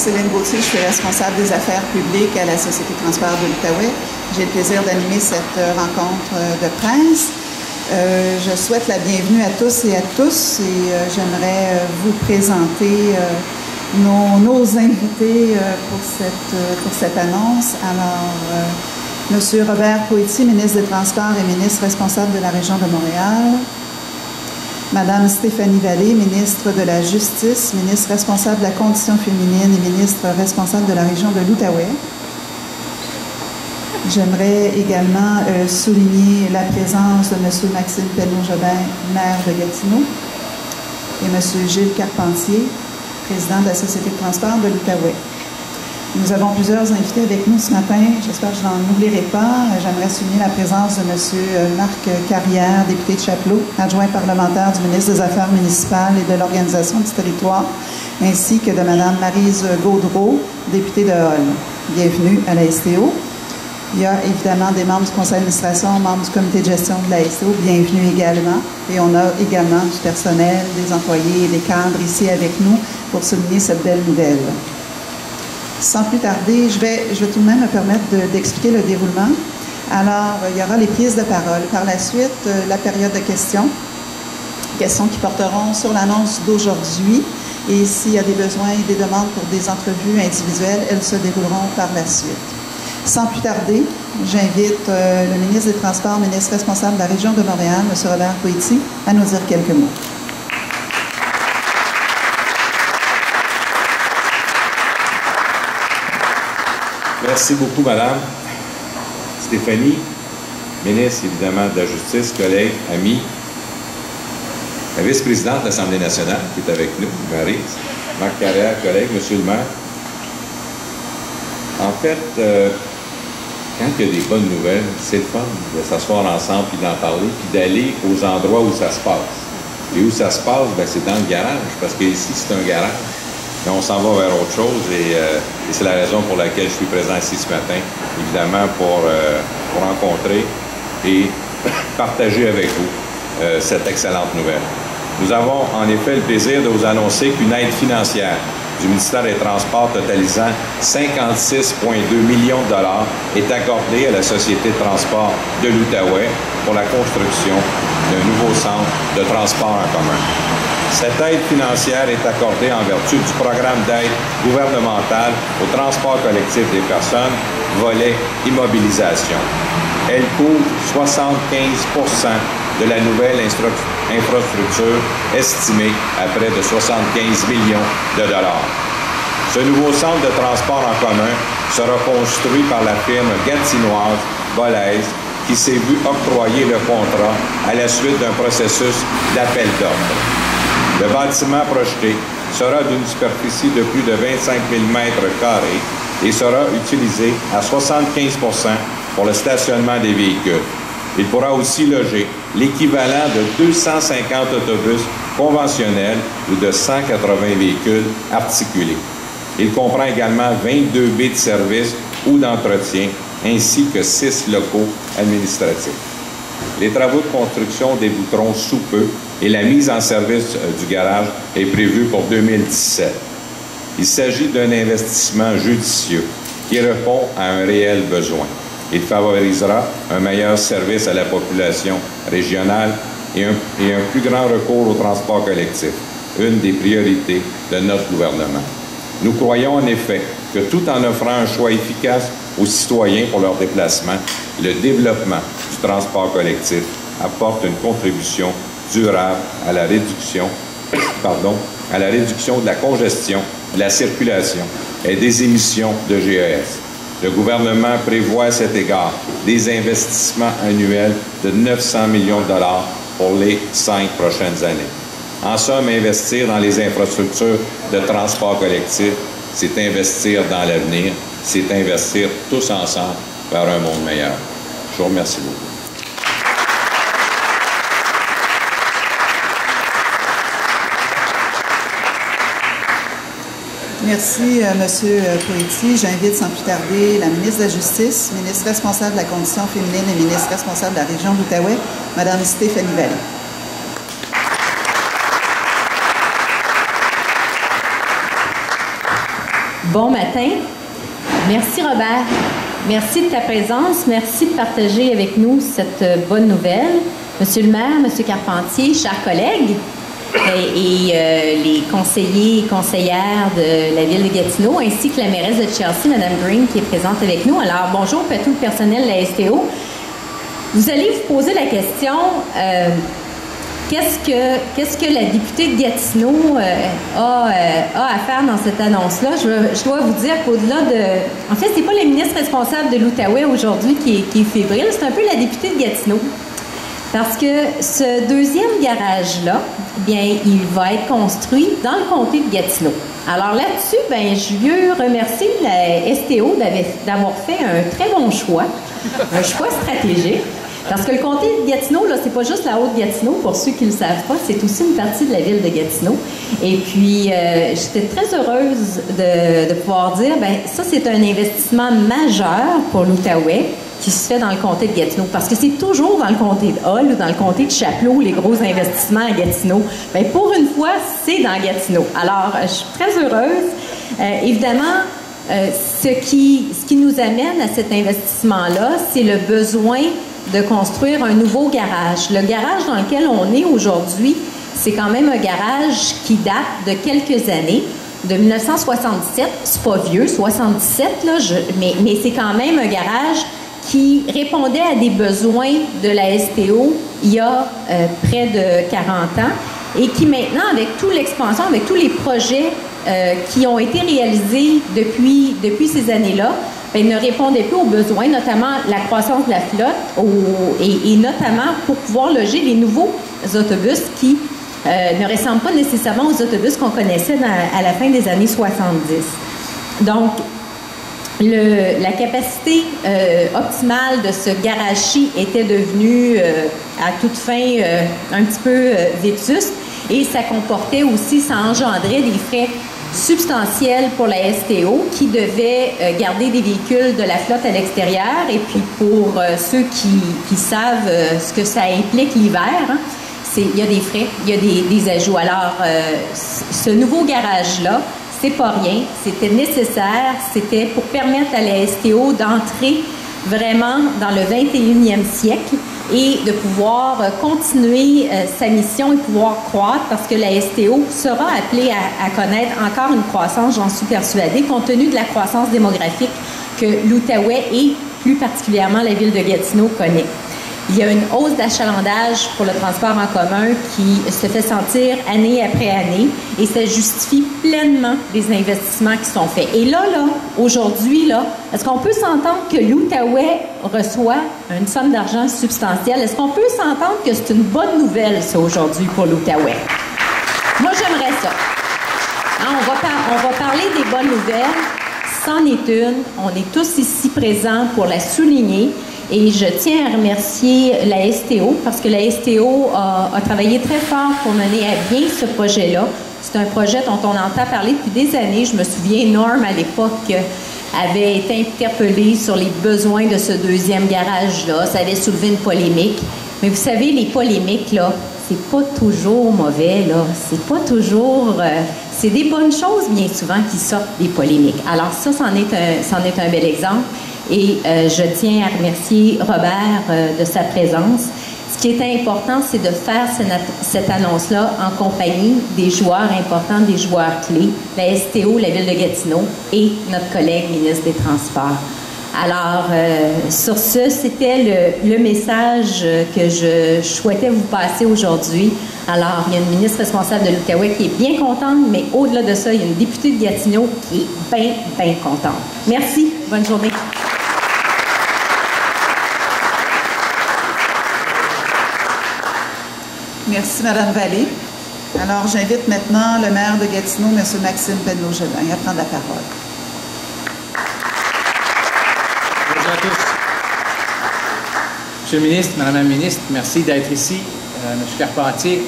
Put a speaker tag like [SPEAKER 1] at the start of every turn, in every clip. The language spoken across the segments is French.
[SPEAKER 1] Céline Gauthier, je suis responsable des affaires publiques à la Société Transport de l'Outaouais. J'ai le plaisir d'animer cette rencontre de presse. Je souhaite la bienvenue à tous et à tous et j'aimerais vous présenter nos invités pour cette annonce. Alors, M. Robert Poitier, ministre des Transports et ministre responsable de la région de Montréal. Madame Stéphanie Vallée, ministre de la Justice, ministre responsable de la Condition féminine et ministre responsable de la région de l'Outaouais. J'aimerais également souligner la présence de M. Maxime Penneau-Jobin, maire de Gatineau, et M. Gilles Carpentier, président de la Société de transport de l'Outaouais. Nous avons plusieurs invités avec nous ce matin. J'espère que je n'en oublierai pas. J'aimerais souligner la présence de M. Marc Carrière, député de Chapleau, adjoint parlementaire du ministre des Affaires municipales et de l'organisation du territoire, ainsi que de Mme Maryse Gaudreau, députée de Hall. Bienvenue à la STO. Il y a évidemment des membres du conseil d'administration, membres du comité de gestion de la STO. Bienvenue également. Et on a également du personnel, des employés et des cadres ici avec nous pour souligner cette belle nouvelle. Sans plus tarder, je vais tout de même me permettre d'expliquer le déroulement. Alors, il y aura les prises de parole. Par la suite, la période de questions qui porteront sur l'annonce d'aujourd'hui. Et s'il y a des besoins et des demandes pour des entrevues individuelles, elles se dérouleront par la suite. Sans plus tarder, j'invite le ministre des Transports, ministre responsable de la région de Montréal, M. Robert Poitier, à nous dire quelques mots.
[SPEAKER 2] Merci beaucoup, Madame Stéphanie, ministre, évidemment, de la Justice, collègues, amis, la vice-présidente de l'Assemblée nationale qui est avec nous, Maryse, Marc Carrière, collègue, Monsieur le maire. En fait, quand il y a des bonnes nouvelles, c'est le fun de s'asseoir ensemble puis d'en parler, puis d'aller aux endroits où ça se passe. Et où ça se passe, ben, c'est dans le garage, parce qu'ici, c'est un garage. Mais on s'en va vers autre chose et c'est la raison pour laquelle je suis présent ici ce matin, évidemment pour rencontrer et partager avec vous cette excellente nouvelle. Nous avons en effet le plaisir de vous annoncer qu'une aide financière du ministère des Transports totalisant 56,2 millions de dollars est accordée à la Société de transport de l'Outaouais pour la construction d'un nouveau centre de transport en commun. Cette aide financière est accordée en vertu du programme d'aide gouvernementale au transport collectif des personnes, volet immobilisation. Elle couvre 75% de la nouvelle infrastructure estimée à près de 75 millions de dollars. Ce nouveau centre de transport en commun sera construit par la firme gatinoise Bollez qui s'est vu octroyer le contrat à la suite d'un processus d'appel d'offres. Le bâtiment projeté sera d'une superficie de plus de 25 000 m² et sera utilisé à 75% pour le stationnement des véhicules. Il pourra aussi loger l'équivalent de 250 autobus conventionnels ou de 180 véhicules articulés. Il comprend également 22 baies de service ou d'entretien, ainsi que 6 locaux administratifs. Les travaux de construction débuteront sous peu et la mise en service du garage est prévue pour 2017. Il s'agit d'un investissement judicieux qui répond à un réel besoin. Il favorisera un meilleur service à la population régionale et un plus grand recours au transport collectif, une des priorités de notre gouvernement. Nous croyons en effet que tout en offrant un choix efficace aux citoyens pour leur déplacement, le développement du transport collectif apporte une contribution durable à la réduction de la congestion, de la circulation et des émissions de GES. Le gouvernement prévoit à cet égard des investissements annuels de 900 millions de dollars pour les 5 prochaines années. En somme, investir dans les infrastructures de transport collectif, c'est investir dans l'avenir, c'est investir tous ensemble vers un monde meilleur. Je vous remercie beaucoup.
[SPEAKER 1] Merci, M. Poitier. J'invite sans plus tarder la ministre de la Justice, ministre responsable de la Condition féminine et ministre responsable de la région de l'Outaouais, Mme Stéphanie Vallée.
[SPEAKER 3] Bon matin. Merci Robert. Merci de ta présence. Merci de partager avec nous cette bonne nouvelle. Monsieur le maire, Monsieur Carpentier, chers collègues et les conseillers et conseillères de la ville de Gatineau, ainsi que la mairesse de Chelsea, Mme Green, qui est présente avec nous. Alors, bonjour à tout le personnel de la STO. Vous allez vous poser la question, qu'est-ce que la députée de Gatineau a à faire dans cette annonce-là? Je dois vous dire qu'au-delà de... En fait, c'est pas la ministre responsable de l'Outaouais aujourd'hui qui est fébrile, c'est un peu la députée de Gatineau. Parce que ce deuxième garage-là, bien, il va être construit dans le comté de Gatineau. Alors là-dessus, bien, je veux remercier la STO d'avoir fait un très bon choix, un choix stratégique. Parce que le comté de Gatineau, là, c'est pas juste la Haute-Gatineau, pour ceux qui ne le savent pas, c'est aussi une partie de la ville de Gatineau. Et puis, j'étais très heureuse de pouvoir dire, bien, ça, c'est un investissement majeur pour l'Outaouais qui se fait dans le comté de Gatineau. Parce que c'est toujours dans le comté de Hull ou dans le comté de Chapleau, les gros investissements à Gatineau. Bien, pour une fois, c'est dans Gatineau. Alors, je suis très heureuse. Évidemment, ce qui nous amène à cet investissement-là, c'est le besoin de construire un nouveau garage. Le garage dans lequel on est aujourd'hui, c'est quand même un garage qui date de quelques années, de 1967. C'est pas vieux, 77, là, mais c'est quand même un garage qui répondait à des besoins de la STO il y a près de 40 ans et qui maintenant, avec toute l'expansion, avec tous les projets qui ont été réalisés depuis ces années-là, bien, ne répondait plus aux besoins, notamment la croissance de la flotte et notamment pour pouvoir loger les nouveaux autobus qui ne ressemblent pas nécessairement aux autobus qu'on connaissait à la fin des années 70. Donc, la capacité optimale de ce garage-ci était devenue à toute fin un petit peu vétuste et ça comportait aussi, ça engendrait des frais substantielle pour la STO qui devait garder des véhicules de la flotte à l'extérieur et puis pour ceux qui savent ce que ça implique l'hiver, hein, il y a des frais, il y a des ajouts. Alors, ce nouveau garage-là, c'est pas rien, c'était nécessaire, c'était pour permettre à la STO d'entrer vraiment dans le 21e siècle et de pouvoir continuer sa mission et pouvoir croître parce que la STO sera appelée à connaître encore une croissance, j'en suis persuadée, compte tenu de la croissance démographique que l'Outaouais et plus particulièrement la ville de Gatineau connaît. Il y a une hausse d'achalandage pour le transport en commun qui se fait sentir année après année et ça justifie pleinement les investissements qui sont faits. Et là, aujourd'hui, est-ce qu'on peut s'entendre que l'Outaouais reçoit une somme d'argent substantielle? Est-ce qu'on peut s'entendre que c'est une bonne nouvelle, ça, aujourd'hui, pour l'Outaouais? Moi, j'aimerais ça. Hein, on va parler des bonnes nouvelles. C'en est une. On est tous ici présents pour la souligner. Et je tiens à remercier la STO parce que la STO a travaillé très fort pour mener à bien ce projet-là. C'est un projet dont on entend parler depuis des années. Je me souviens, Norm, à l'époque, avait été interpellé sur les besoins de ce deuxième garage-là. Ça avait soulevé une polémique. Mais vous savez, les polémiques, là, c'est pas toujours mauvais, là. C'est pas toujours... c'est des bonnes choses, bien souvent, qui sortent des polémiques. Alors ça, c'en est un bel exemple. Et je tiens à remercier Robert de sa présence. Ce qui est important, c'est de faire cette annonce-là en compagnie des joueurs importants, des joueurs clés, la STO, la Ville de Gatineau et notre collègue ministre des Transports. Alors, sur ce, c'était le message que je souhaitais vous passer aujourd'hui. Alors, il y a une ministre responsable de l'Outaouais qui est bien contente, mais au-delà de ça, il y a une députée de Gatineau qui est bien, bien contente. Merci. Bonne journée.
[SPEAKER 1] Merci, Mme Vallée. Alors, j'invite maintenant le maire de Gatineau, M. Maxime Penneau-Jobin, à prendre la parole.
[SPEAKER 4] Bonjour à tous. Monsieur le ministre, Madame la ministre, merci d'être ici. M. Carpentier,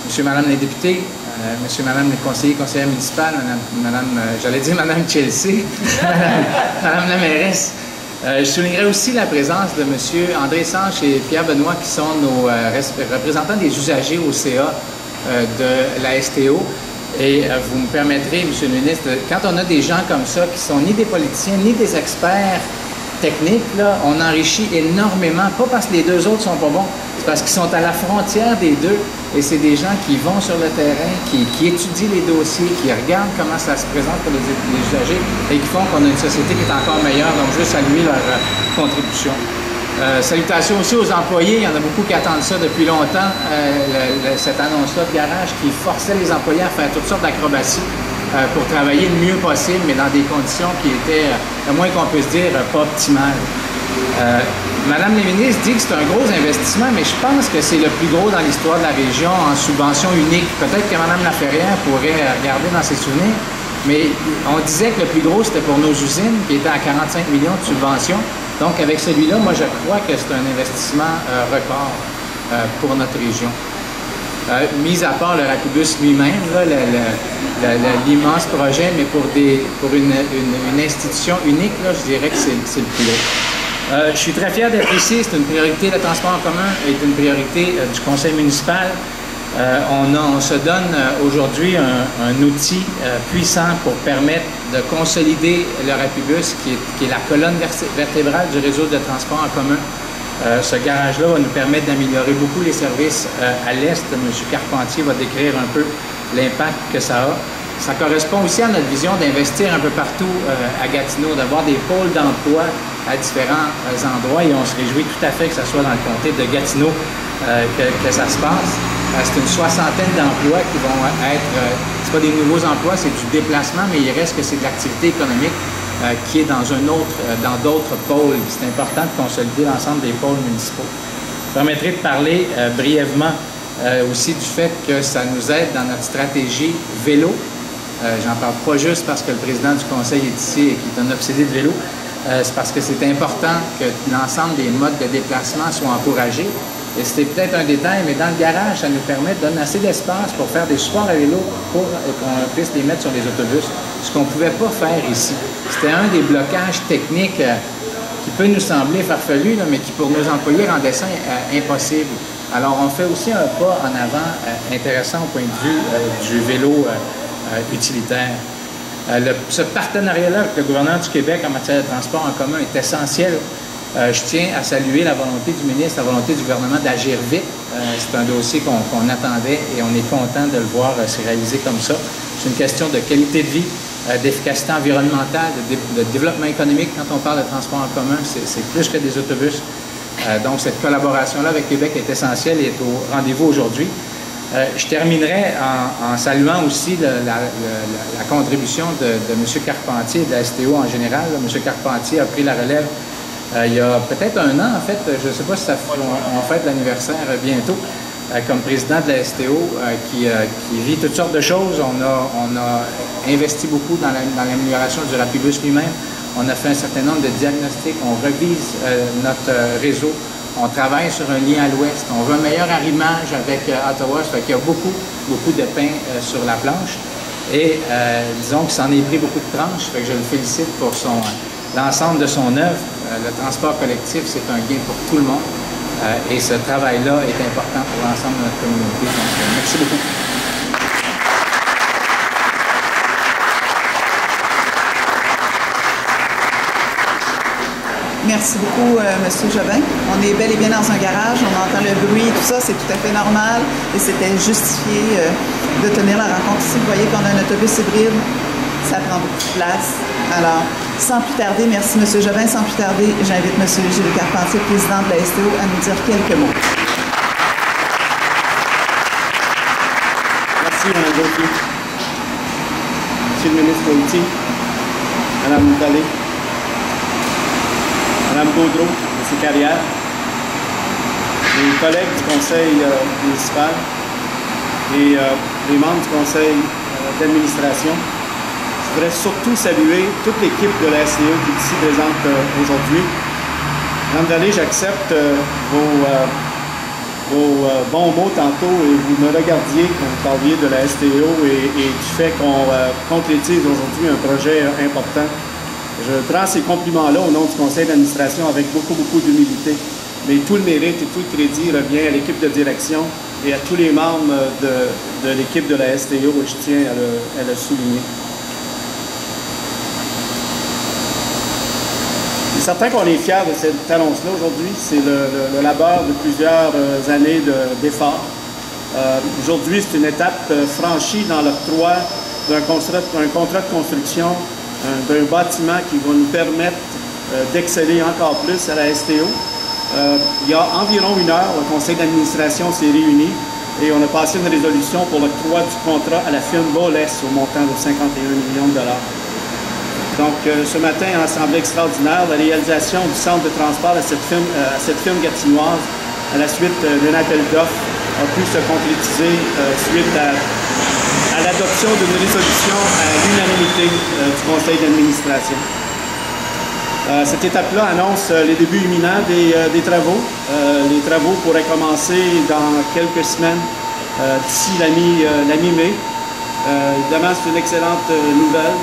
[SPEAKER 4] Monsieur, Madame les députés, Monsieur, Madame les conseillers, conseillères municipales, j'allais dire Madame Chelsea, Madame la mairesse. Je soulignerai aussi la présence de M. André Sanche et Pierre Benoît, qui sont nos représentants des usagers au CA de la STO. Et vous me permettrez, M. le ministre, quand on a des gens comme ça qui sont ni des politiciens, ni des experts techniques, là, on enrichit énormément, pas parce que les deux autres sont pas bons, c'est parce qu'ils sont à la frontière des deux, et c'est des gens qui vont sur le terrain, qui étudient les dossiers, qui regardent comment ça se présente pour les usagers, et qui font qu'on a une société qui est encore meilleure. Donc, je veux saluer leur contribution. Salutations aussi aux employés. Il y en a beaucoup qui attendent ça depuis longtemps, cette annonce-là de garage qui forçait les employés à faire toutes sortes d'acrobaties pour travailler le mieux possible, mais dans des conditions qui étaient, le moins qu'on puisse dire, pas optimales. Madame la ministre dit que c'est un gros investissement, mais je pense que c'est le plus gros dans l'histoire de la région en subvention unique. Peut-être que Mme Laferrière pourrait regarder dans ses souvenirs, mais on disait que le plus gros, c'était pour nos usines, qui étaient à 45 millions de subventions. Donc, avec celui-là, moi, je crois que c'est un investissement record pour notre région. Mis à part le Rapidus lui-même, l'immense projet, mais pour une institution unique, là, je dirais que c'est le plus gros. Je suis très fier d'être ici. C'est une priorité. Le transport en commun est une priorité du conseil municipal. On se donne aujourd'hui un outil puissant pour permettre de consolider le Rapibus, qui est la colonne vertébrale du réseau de transport en commun. Ce garage-là va nous permettre d'améliorer beaucoup les services à l'est. M. Carpentier va décrire un peu l'impact que ça a. Ça correspond aussi à notre vision d'investir un peu partout à Gatineau, d'avoir des pôles d'emploi à différents endroits, et on se réjouit tout à fait que ce soit dans le comté de Gatineau que ça se passe. C'est une soixantaine d'emplois qui vont être, c'est pas des nouveaux emplois, c'est du déplacement, mais il reste que c'est de l'activité économique qui est dans d'autres pôles. C'est important de consolider l'ensemble des pôles municipaux. Vous permettrez de parler brièvement aussi du fait que ça nous aide dans notre stratégie vélo. J'en parle pas juste parce que le président du conseil est ici et qui est un obsédé de vélo. C'est parce que c'est important que l'ensemble des modes de déplacement soient encouragés. Et c'était peut-être un détail, mais dans le garage, ça nous permet de donner assez d'espace pour faire des supports à vélo pour qu'on puisse les mettre sur les autobus, ce qu'on ne pouvait pas faire ici. C'était un des blocages techniques qui peut nous sembler farfelu, là, mais qui pour nos employés rendait ça impossible. Alors on fait aussi un pas en avant intéressant au point de vue du vélo utilitaire. Ce partenariat-là avec le gouvernement du Québec en matière de transport en commun est essentiel. Je tiens à saluer la volonté du ministre, la volonté du gouvernement d'agir vite. C'est un dossier qu'on attendait et on est content de le voir se réaliser comme ça. C'est une question de qualité de vie, d'efficacité environnementale, de développement économique. Quand on parle de transport en commun, c'est plus que des autobus. Donc, cette collaboration-là avec Québec est essentielle et est au rendez-vous aujourd'hui. Je terminerai en saluant aussi la contribution de M. Carpentier et de la STO en général. M. Carpentier a pris la relève il y a peut-être un an, en fait, je ne sais pas si on fête l'anniversaire bientôt, comme président de la STO, qui vit toutes sortes de choses. On a investi beaucoup dans l'amélioration du Rapibus lui-même. On a fait un certain nombre de diagnostics. On revise notre réseau. On travaille sur un lien à l'ouest. On veut un meilleur arrimage avec Ottawa. Ça fait qu'il y a beaucoup de pain sur la planche. Et disons qu'il s'en est pris beaucoup de tranches. Fait que je le félicite pour l'ensemble de son œuvre. Le transport collectif, c'est un gain pour tout le monde. Et ce travail-là est important pour l'ensemble de notre communauté. Donc, merci beaucoup.
[SPEAKER 1] Merci beaucoup, M. Jobin. On est bel et bien dans un garage, on entend le bruit, tout ça, c'est tout à fait normal et c'était justifié de tenir la rencontre ici. Vous voyez qu'on a un autobus hybride, ça prend beaucoup de place. Alors, sans plus tarder, merci M. Jobin, sans plus tarder, j'invite M. Gilles Carpentier, président de la STO, à nous dire quelques mots.
[SPEAKER 5] Merci, Mme Gauthier. Monsieur le ministre Gauthier, Mme Vallée, Mme Gaudreau, M. Carrière, les collègues du conseil municipal et les membres du conseil d'administration. Je voudrais surtout saluer toute l'équipe de la STO qui est ici présente aujourd'hui. Mme Vallée, j'accepte vos bons mots tantôt et vous me regardiez quand vous parliez de la STO et du fait qu'on concrétise aujourd'hui un projet important. Je prends ces compliments-là au nom du conseil d'administration avec beaucoup d'humilité. Mais tout le mérite et tout le crédit revient à l'équipe de direction et à tous les membres de l'équipe de la STO, et je tiens à le souligner. C'est certain qu'on est fiers de cette annonce-là aujourd'hui. C'est le labeur de plusieurs années d'efforts. Aujourd'hui, c'est une étape franchie dans l'octroi d'un contrat de construction d'un bâtiment qui va nous permettre d'exceller encore plus à la STO. Il y a environ une heure, le conseil d'administration s'est réuni et on a passé une résolution pour l'octroi du contrat à la firme Boles au montant de 51 millions de dollars. Donc, ce matin, en assemblée extraordinaire, la réalisation du centre de transport à cette firme gatinoise, à la suite d'un appel d'offres, a pu se concrétiser suite à l'adoption d'une résolution à l'unanimité du conseil d'administration. Cette étape-là annonce les débuts imminents des travaux. Les travaux pourraient commencer dans quelques semaines, d'ici la mi-mai. Évidemment, c'est une excellente nouvelle.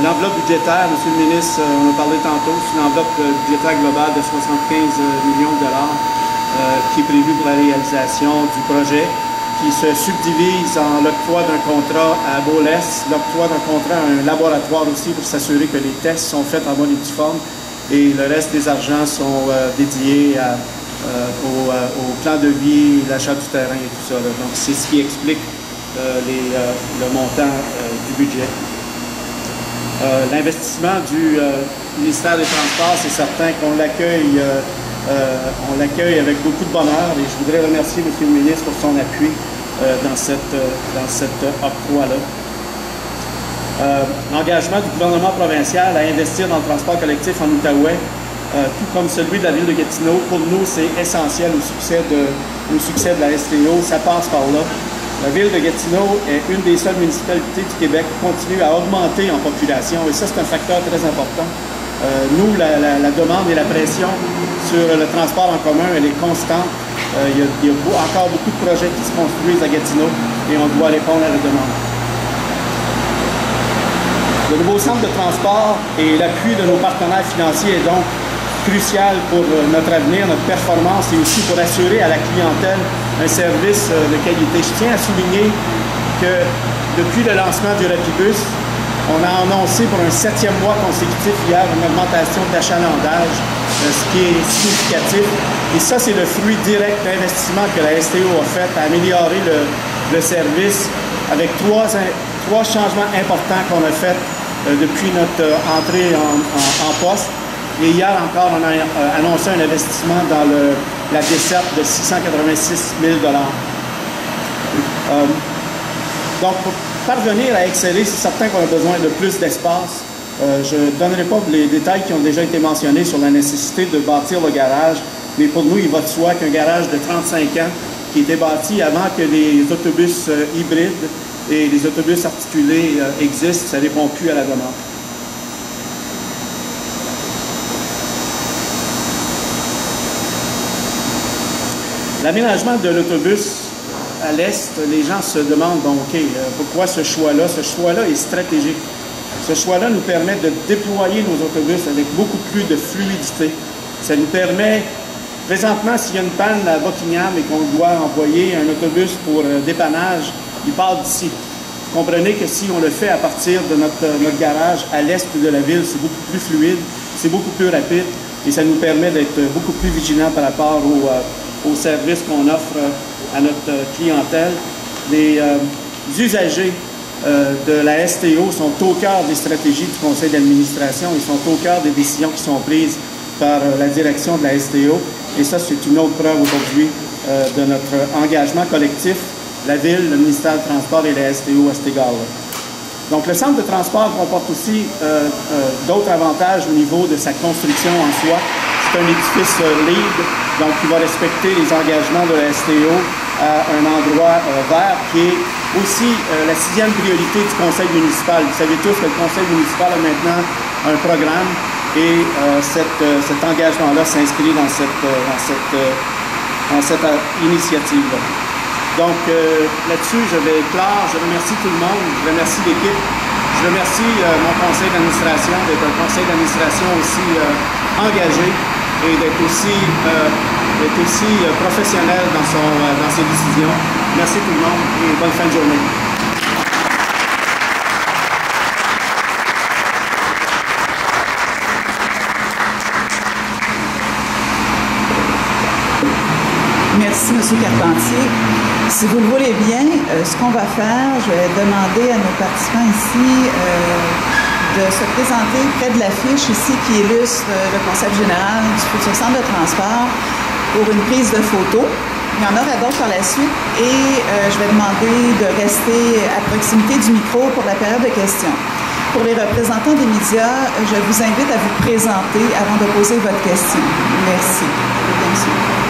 [SPEAKER 5] L'enveloppe budgétaire, M. le ministre, on a parlé tantôt, c'est une enveloppe budgétaire globale de 75 millions de dollars qui est prévue pour la réalisation du projet, qui se subdivise en l'octroi d'un contrat à Boles, l'octroi d'un contrat à un laboratoire aussi pour s'assurer que les tests sont faits en bonne et due forme, et le reste des argents sont dédiés au plan de vie, l'achat du terrain et tout ça. Là. Donc, c'est ce qui explique le montant du budget. L'investissement du ministère des Transports, c'est certain qu'on l'accueille avec beaucoup de bonheur et je voudrais remercier M. le ministre pour son appui dans cette octroi-là. L'engagement du gouvernement provincial à investir dans le transport collectif en Outaouais, tout comme celui de la ville de Gatineau, pour nous, c'est essentiel au succès de la STO. Ça passe par là. La ville de Gatineau est une des seules municipalités du Québec qui continue à augmenter en population et ça, c'est un facteur très important. Nous, la demande et la pression sur le transport en commun, elle est constante. Il y a encore beaucoup de projets qui se construisent à Gatineau et on doit répondre à la demande. Le nouveau centre de transport et l'appui de nos partenaires financiers est donc crucial pour notre avenir, notre performance et aussi pour assurer à la clientèle un service de qualité. Je tiens à souligner que depuis le lancement du Rapibus, on a annoncé pour un 7e mois consécutif hier une augmentation d'achalandage, ce qui est significatif. Et ça, c'est le fruit direct d'investissement que la STO a fait à améliorer le service avec trois changements importants qu'on a fait depuis notre entrée en poste. Et hier encore, on a annoncé un investissement dans la desserte de 686 000 $. Donc, pour parvenir à exceller, c'est certain qu'on a besoin de plus d'espace. Je ne donnerai pas les détails qui ont déjà été mentionnés sur la nécessité de bâtir le garage, mais pour nous, il va de soi qu'un garage de 35 ans qui était bâti avant que les autobus hybrides et les autobus articulés existent, ça ne répond plus à la demande. L'aménagement de l'autobus à l'est, les gens se demandent, bon, OK, pourquoi ce choix-là? Ce choix-là est stratégique. Ce choix-là nous permet de déployer nos autobus avec beaucoup plus de fluidité. Ça nous permet, présentement, s'il y a une panne à Buckingham et qu'on doit envoyer un autobus pour dépannage, il part d'ici. Vous comprenez que si on le fait à partir de notre garage à l'est de la ville, c'est beaucoup plus fluide, c'est beaucoup plus rapide et ça nous permet d'être beaucoup plus vigilants par rapport aux services qu'on offre à notre clientèle. Les usagers de la STO sont au cœur des stratégies du conseil d'administration. Ils sont au cœur des décisions qui sont prises par la direction de la STO. Et ça, c'est une autre preuve aujourd'hui de notre engagement collectif, la Ville, le ministère du Transport et la STO à cet égard-là. Donc, le centre de transport comporte aussi d'autres avantages au niveau de sa construction en soi. C'est un édifice LEED, donc qui va respecter les engagements de la STO à un endroit vert, qui est aussi la 6e priorité du conseil municipal. Vous savez tous que le conseil municipal a maintenant un programme et cet engagement-là s'inscrit dans cette initiative-là. Donc, là-dessus, je vais clore. Je remercie tout le monde. Je remercie l'équipe. Je remercie mon conseil d'administration d'être un conseil d'administration aussi engagé. et d'être aussi professionnel dans ses décisions. Merci tout le monde et bonne fin de journée.
[SPEAKER 1] Merci, M. Carpentier. Si vous le voulez bien, ce qu'on va faire, je vais demander à nos participants ici de se présenter près de l'affiche ici qui illustre le concept général du futur centre de transport pour une prise de photo. Il y en aura d'autres par la suite et je vais demander de rester à proximité du micro pour la période de questions. Pour les représentants des médias, je vous invite à vous présenter avant de poser votre question. Merci. Bien sûr.